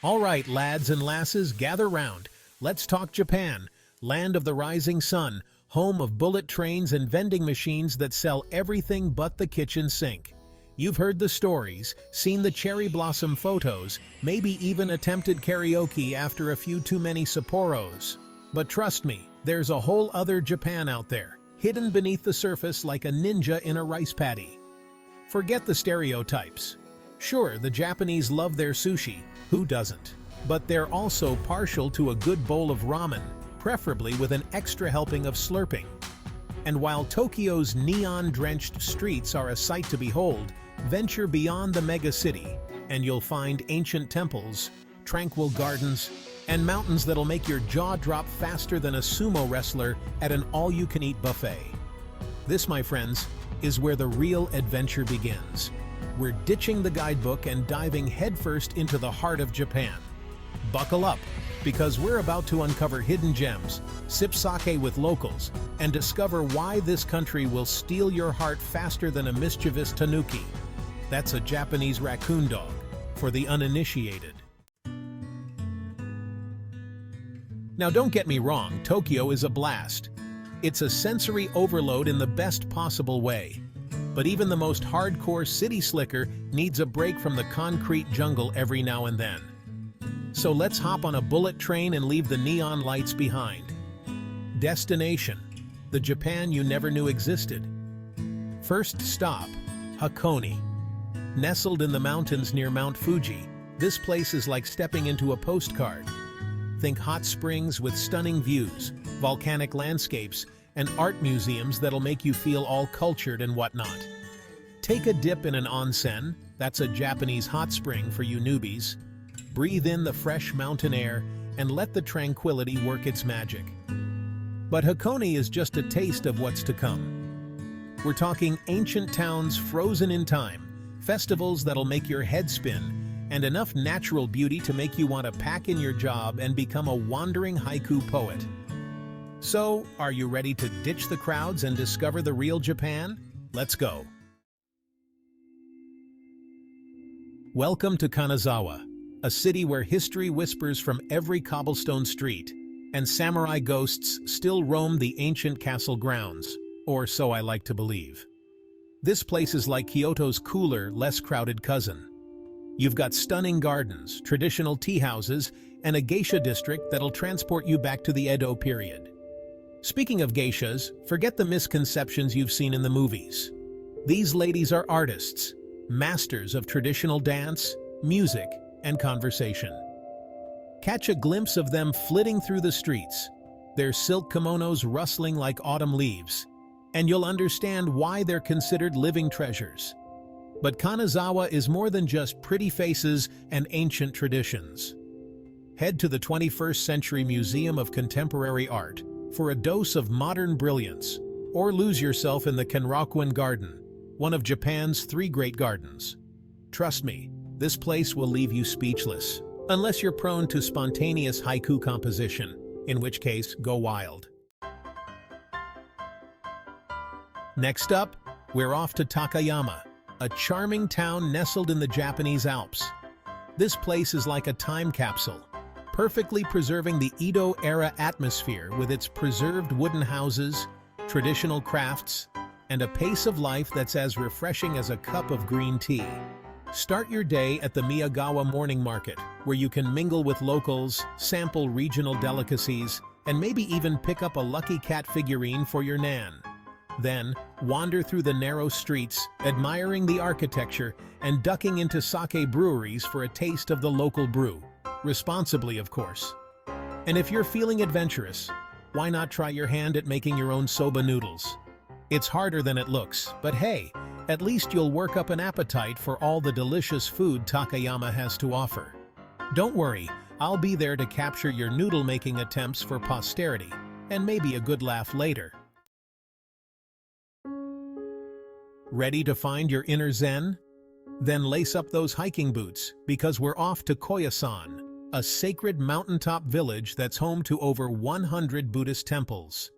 All right, lads and lasses, gather round. Let's talk Japan, land of the rising sun, home of bullet trains and vending machines that sell everything but the kitchen sink. You've heard the stories, seen the cherry blossom photos, maybe even attempted karaoke after a few too many Sapporos. But trust me, there's a whole other Japan out there, hidden beneath the surface like a ninja in a rice paddy. Forget the stereotypes. Sure, the Japanese love their sushi, who doesn't? But they're also partial to a good bowl of ramen, preferably with an extra helping of slurping. And while Tokyo's neon-drenched streets are a sight to behold, venture beyond the megacity, and you'll find ancient temples, tranquil gardens, and mountains that'll make your jaw drop faster than a sumo wrestler at an all-you-can-eat buffet. This, my friends, is where the real adventure begins. We're ditching the guidebook and diving headfirst into the heart of Japan. Buckle up, because we're about to uncover hidden gems, sip sake with locals, and discover why this country will steal your heart faster than a mischievous tanuki. That's a Japanese raccoon dog, for the uninitiated. Now don't get me wrong, Tokyo is a blast. It's a sensory overload in the best possible way. But even the most hardcore city slicker needs a break from the concrete jungle every now and then. So let's hop on a bullet train and leave the neon lights behind. Destination: the Japan you never knew existed. First stop, Hakone. Nestled in the mountains near Mount Fuji, this place is like stepping into a postcard. Think hot springs with stunning views, volcanic landscapes, and art museums that'll make you feel all cultured and whatnot. Take a dip in an onsen, that's a Japanese hot spring for you newbies. Breathe in the fresh mountain air and let the tranquility work its magic. But Hakone is just a taste of what's to come. We're talking ancient towns frozen in time, festivals that'll make your head spin, and enough natural beauty to make you want to pack in your job and become a wandering haiku poet. So, are you ready to ditch the crowds and discover the real Japan? Let's go. Welcome to Kanazawa, a city where history whispers from every cobblestone street, and samurai ghosts still roam the ancient castle grounds, or so I like to believe. This place is like Kyoto's cooler, less crowded cousin. You've got stunning gardens, traditional tea houses, and a geisha district that'll transport you back to the Edo period. Speaking of geishas, forget the misconceptions you've seen in the movies. These ladies are artists, masters of traditional dance, music, and conversation. Catch a glimpse of them flitting through the streets, their silk kimonos rustling like autumn leaves, and you'll understand why they're considered living treasures. But Kanazawa is more than just pretty faces and ancient traditions. Head to the 21st Century Museum of Contemporary Art for a dose of modern brilliance, or lose yourself in the Kenrokuin Garden, one of Japan's 3 great gardens. Trust me, this place will leave you speechless, unless you're prone to spontaneous haiku composition, in which case, go wild. Next up, we're off to Takayama, a charming town nestled in the Japanese Alps. This place is like a time capsule, perfectly preserving the Edo-era atmosphere with its preserved wooden houses, traditional crafts, and a pace of life that's as refreshing as a cup of green tea. Start your day at the Miyagawa Morning Market, where you can mingle with locals, sample regional delicacies, and maybe even pick up a lucky cat figurine for your nan. Then, wander through the narrow streets, admiring the architecture and ducking into sake breweries for a taste of the local brew. Responsibly, of course. And if you're feeling adventurous, why not try your hand at making your own soba noodles? It's harder than it looks, but hey, at least you'll work up an appetite for all the delicious food Takayama has to offer. Don't worry, I'll be there to capture your noodle-making attempts for posterity, and maybe a good laugh later. Ready to find your inner zen? Then lace up those hiking boots, because we're off to Koyasan, a sacred mountaintop village that's home to over 100 Buddhist temples.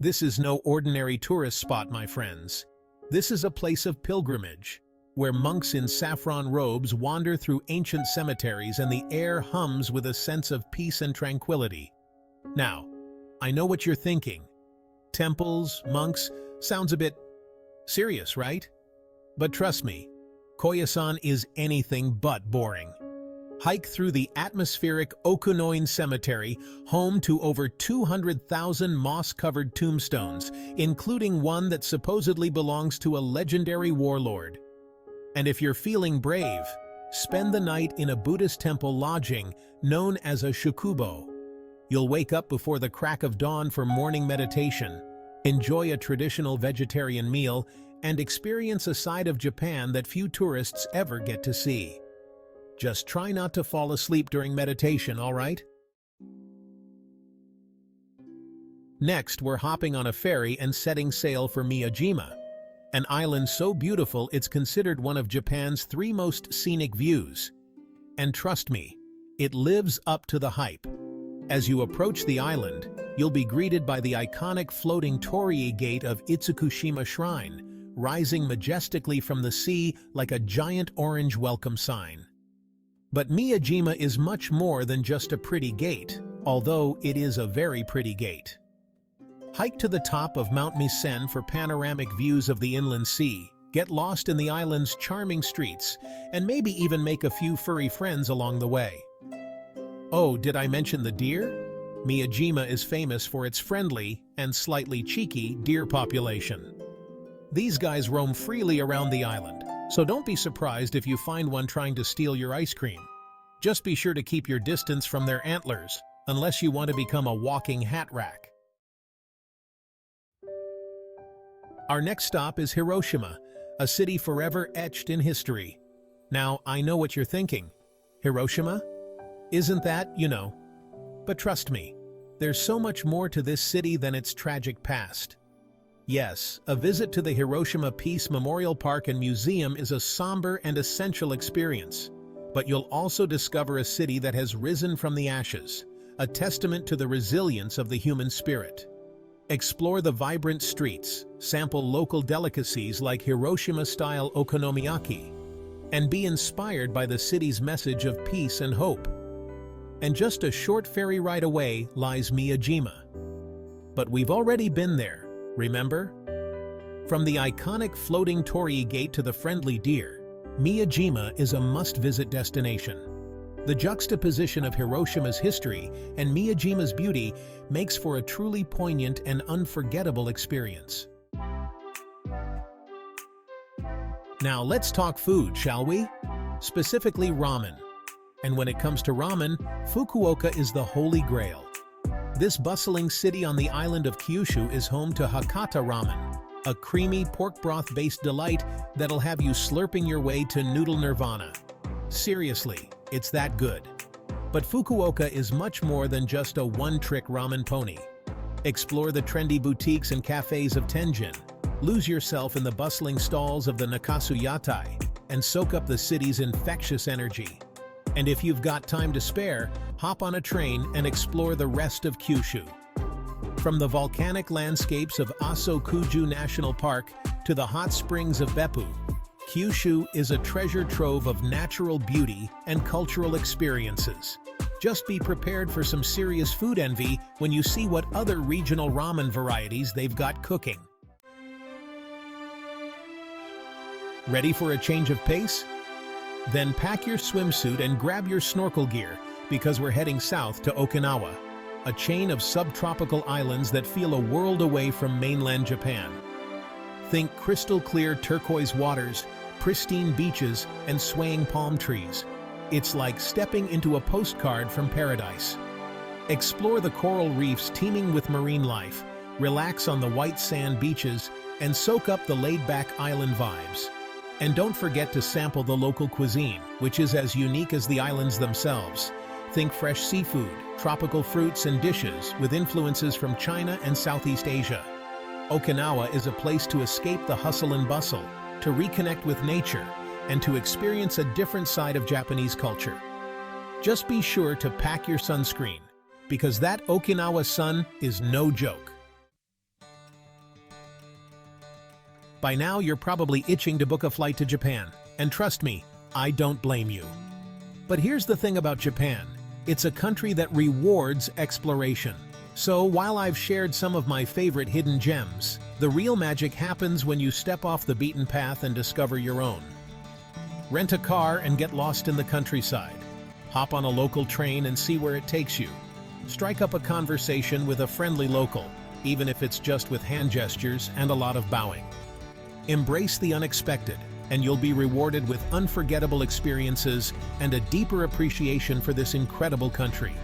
This is no ordinary tourist spot, my friends. This is a place of pilgrimage, where monks in saffron robes wander through ancient cemeteries and the air hums with a sense of peace and tranquility. Now, I know what you're thinking. Temples, monks, sounds a bit serious, right? But trust me, Koyasan is anything but boring. Hike through the atmospheric Okinawa Cemetery, home to over 200,000 moss-covered tombstones, including one that supposedly belongs to a legendary warlord. And if you're feeling brave, spend the night in a Buddhist temple lodging known as a shukubo. You'll wake up before the crack of dawn for morning meditation, enjoy a traditional vegetarian meal, and experience a side of Japan that few tourists ever get to see. Just try not to fall asleep during meditation, all right? Next, we're hopping on a ferry and setting sail for Miyajima, an island so beautiful it's considered one of Japan's 3 most scenic views. And trust me, it lives up to the hype. As you approach the island, you'll be greeted by the iconic floating torii gate of Itsukushima Shrine, rising majestically from the sea like a giant orange welcome sign. But Miyajima is much more than just a pretty gate, although it is a very pretty gate. Hike to the top of Mount Misen for panoramic views of the inland sea, get lost in the island's charming streets, and maybe even make a few furry friends along the way. Oh, did I mention the deer? Miyajima is famous for its friendly and slightly cheeky deer population. These guys roam freely around the island, so don't be surprised if you find one trying to steal your ice cream. Just be sure to keep your distance from their antlers, unless you want to become a walking hat rack. Our next stop is Hiroshima, a city forever etched in history. Now, I know what you're thinking. Hiroshima? Isn't that, you know? But trust me, there's so much more to this city than its tragic past. Yes, a visit to the Hiroshima Peace Memorial Park and Museum is a somber and essential experience. But you'll also discover a city that has risen from the ashes, a testament to the resilience of the human spirit. Explore the vibrant streets, sample local delicacies like Hiroshima-style okonomiyaki, and be inspired by the city's message of peace and hope. And just a short ferry ride away lies Miyajima. But we've already been there, remember? From the iconic floating torii gate to the friendly deer, Miyajima is a must-visit destination. The juxtaposition of Hiroshima's history and Miyajima's beauty makes for a truly poignant and unforgettable experience. Now let's talk food, shall we? Specifically ramen. And when it comes to ramen, Fukuoka is the holy grail. This bustling city on the island of Kyushu is home to Hakata ramen, a creamy pork broth-based delight that'll have you slurping your way to noodle nirvana. Seriously, it's that good. But Fukuoka is much more than just a one-trick ramen pony. Explore the trendy boutiques and cafes of Tenjin, lose yourself in the bustling stalls of the Nakasu Yatai, and soak up the city's infectious energy. And if you've got time to spare, hop on a train and explore the rest of Kyushu. From the volcanic landscapes of Aso-Kuju National Park to the hot springs of Beppu, Kyushu is a treasure trove of natural beauty and cultural experiences. Just be prepared for some serious food envy when you see what other regional ramen varieties they've got cooking. Ready for a change of pace? Then pack your swimsuit and grab your snorkel gear because we're heading south to Okinawa, a chain of subtropical islands that feel a world away from mainland Japan. Think crystal clear turquoise waters, pristine beaches, and swaying palm trees. It's like stepping into a postcard from paradise. Explore the coral reefs teeming with marine life, relax on the white sand beaches, and soak up the laid-back island vibes. And don't forget to sample the local cuisine, which is as unique as the islands themselves. Think fresh seafood, tropical fruits and dishes with influences from China and Southeast Asia. Okinawa is a place to escape the hustle and bustle, to reconnect with nature, and to experience a different side of Japanese culture. Just be sure to pack your sunscreen, because that Okinawa sun is no joke. By now, you're probably itching to book a flight to Japan. And trust me, I don't blame you. But here's the thing about Japan. It's a country that rewards exploration. So while I've shared some of my favorite hidden gems, the real magic happens when you step off the beaten path and discover your own. Rent a car and get lost in the countryside. Hop on a local train and see where it takes you. Strike up a conversation with a friendly local, even if it's just with hand gestures and a lot of bowing. Embrace the unexpected, and you'll be rewarded with unforgettable experiences and a deeper appreciation for this incredible country.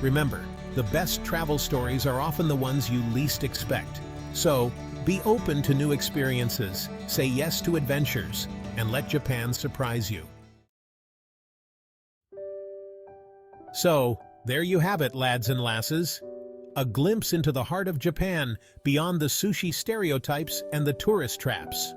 Remember, the best travel stories are often the ones you least expect. So, be open to new experiences, say yes to adventures, and let Japan surprise you. So, there you have it, lads and lasses. A glimpse into the heart of Japan, beyond the sushi stereotypes and the tourist traps.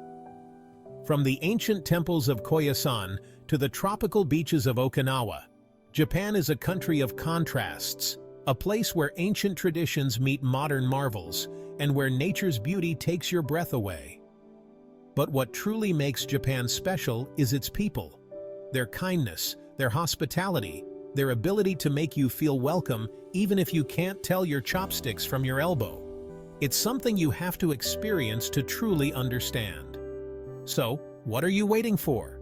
From the ancient temples of Koyasan to the tropical beaches of Okinawa, Japan is a country of contrasts, a place where ancient traditions meet modern marvels, and where nature's beauty takes your breath away. But what truly makes Japan special is its people. Their kindness, their hospitality, their ability to make you feel welcome even if you can't tell your chopsticks from your elbow. It's something you have to experience to truly understand. So, what are you waiting for?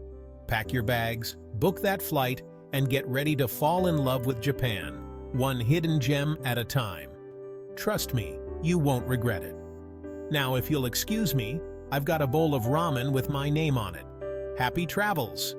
Pack your bags, book that flight, and get ready to fall in love with Japan, one hidden gem at a time. Trust me, you won't regret it. Now, if you'll excuse me, I've got a bowl of ramen with my name on it. Happy travels!